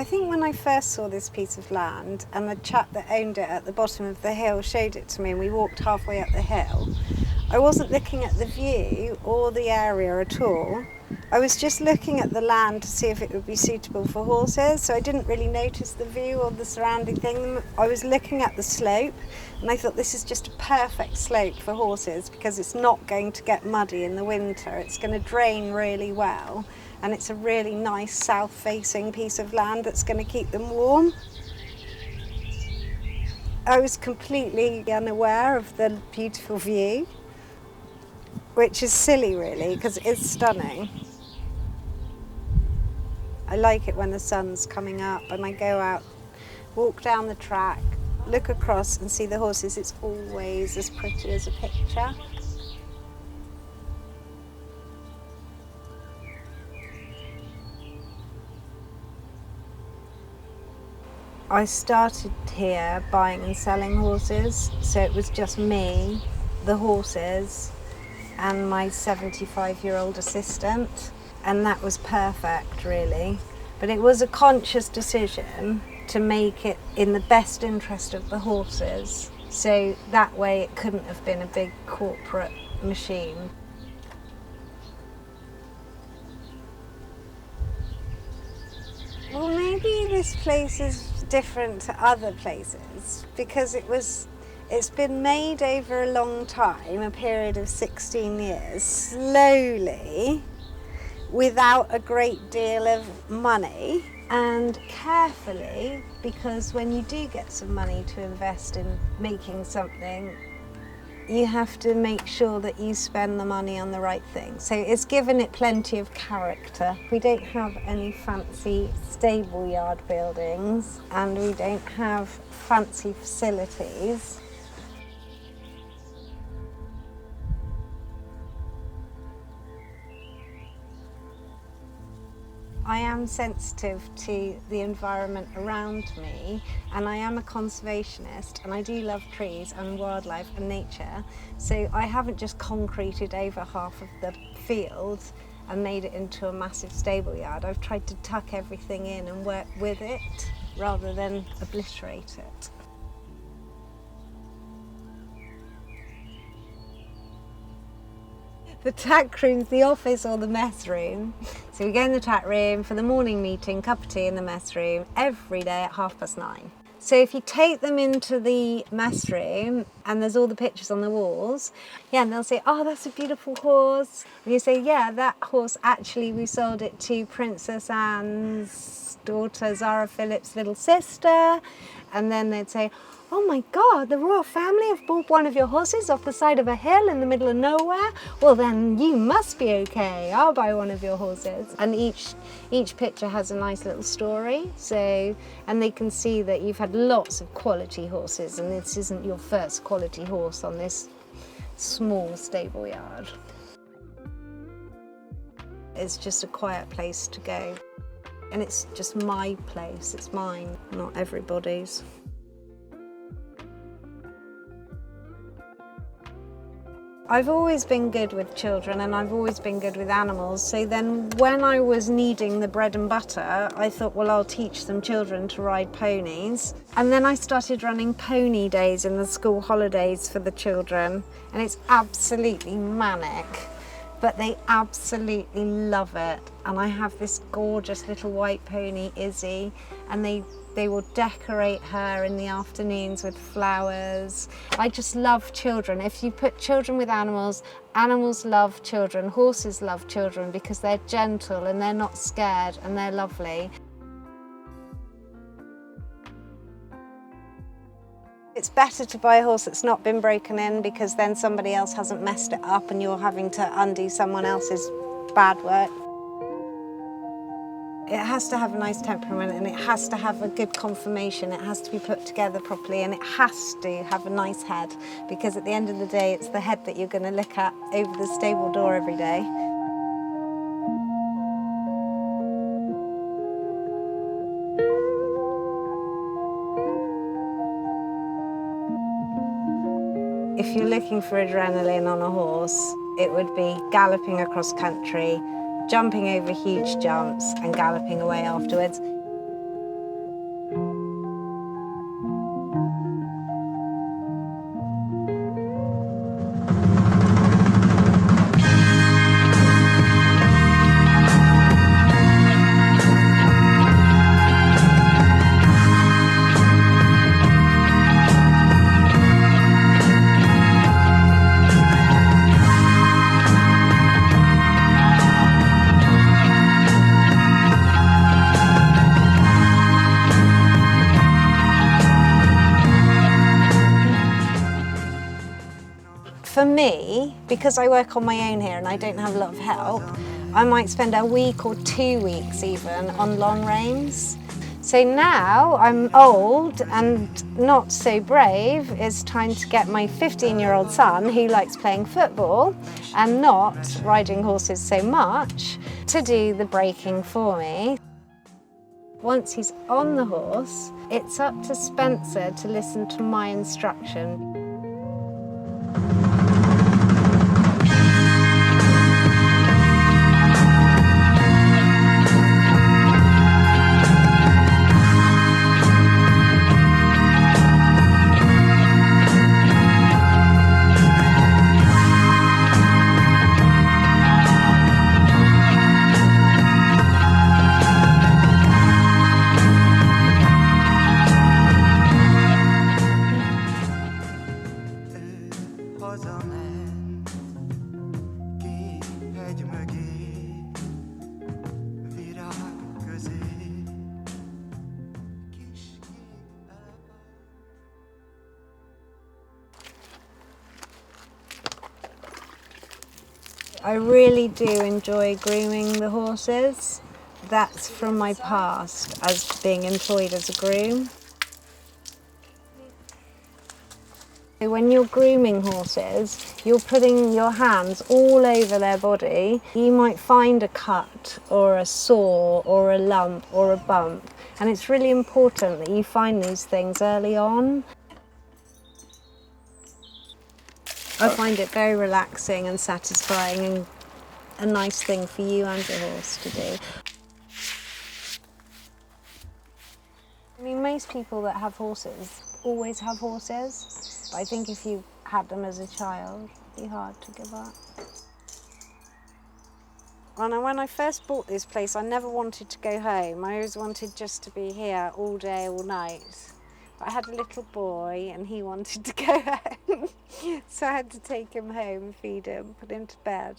I think when I first saw this piece of land and the chap that owned it at the bottom of the hill showed it to me and we walked halfway up the hill, I wasn't looking at the view or the area at all. I was just looking at the land to see if it would be suitable for horses, so I didn't really notice the view or the surrounding thing. I was looking at the slope and I thought this is just a perfect slope for horses because it's not going to get muddy in the winter. It's going to drain really well and it's a really nice south-facing piece of land that's going to keep them warm. I was completely unaware of the beautiful view, which is silly really because it is stunning. I like it when the sun's coming up and I go out, walk down the track, look across and see the horses. It's always as pretty as a picture. I started here buying and selling horses, so it was just me, the horses, and my 75-year-old assistant, and that was perfect really. But it was a conscious decision to make it in the best interest of the horses, so that way it couldn't have been a big corporate machine. Well, maybe this place is different to other places because it's been made over a long time, a period of 16 years, slowly, without a great deal of money, and carefully, because when you do get some money to invest in making something, you have to make sure that you spend the money on the right thing. So it's given it plenty of character. We don't have any fancy stable yard buildings and we don't have fancy facilities. I am sensitive to the environment around me and I am a conservationist and I do love trees and wildlife and nature, so I haven't just concreted over half of the field and made it into a massive stable yard. I've tried to tuck everything in and work with it rather than obliterate it. The tack room's the office or the mess room. So we go in the tack room for the morning meeting, cup of tea in the mess room, every day at 9:30. So if you take them into the mess room and there's all the pictures on the walls, yeah, and they'll say, oh, that's a beautiful horse. And you say, yeah, that horse, actually we sold it to Princess Anne's daughter, Zara Phillips' little sister. And then they'd say, oh my God, the royal family have bought one of your horses off the side of a hill in the middle of nowhere? Well then you must be okay, I'll buy one of your horses. And each picture has a nice little story, so, and they can see that you've had lots of quality horses and this isn't your first quality horse on this small stable yard. It's just a quiet place to go. And it's just my place, it's mine, not everybody's. I've always been good with children and I've always been good with animals, so then when I was needing the bread and butter, I thought, well, I'll teach some children to ride ponies. And then I started running pony days in the school holidays for the children, and it's absolutely manic, but they absolutely love it. And I have this gorgeous little white pony, Izzy, and they will decorate her in the afternoons with flowers. I just love children. If you put children with animals, animals love children, horses love children because they're gentle and they're not scared and they're lovely. It's better to buy a horse that's not been broken in because then somebody else hasn't messed it up and you're having to undo someone else's bad work. It has to have a nice temperament and it has to have a good conformation. It has to be put together properly and it has to have a nice head because at the end of the day, it's the head that you're going to look at over the stable door every day. If you're looking for adrenaline on a horse, it would be galloping across country, jumping over huge jumps and galloping away afterwards. For me, because I work on my own here and I don't have a lot of help, I might spend a week or 2 weeks even on long reins. So now I'm old and not so brave, it's time to get my 15-year-old son, who likes playing football and not riding horses so much, to do the breaking for me. Once he's on the horse, it's up to Spencer to listen to my instruction. I really do enjoy grooming the horses. That's from my past as being employed as a groom. When you're grooming horses, you're putting your hands all over their body. You might find a cut or a sore or a lump or a bump, and it's really important that you find these things early on. I find it very relaxing and satisfying and a nice thing for you and your horse to do. I mean, most people that have horses always have horses, but I think if you had them as a child, it'd be hard to give up. When I first bought this place, I never wanted to go home. I always wanted just to be here all day, all night. I had a little boy and he wanted to go home, so I had to take him home, feed him, put him to bed.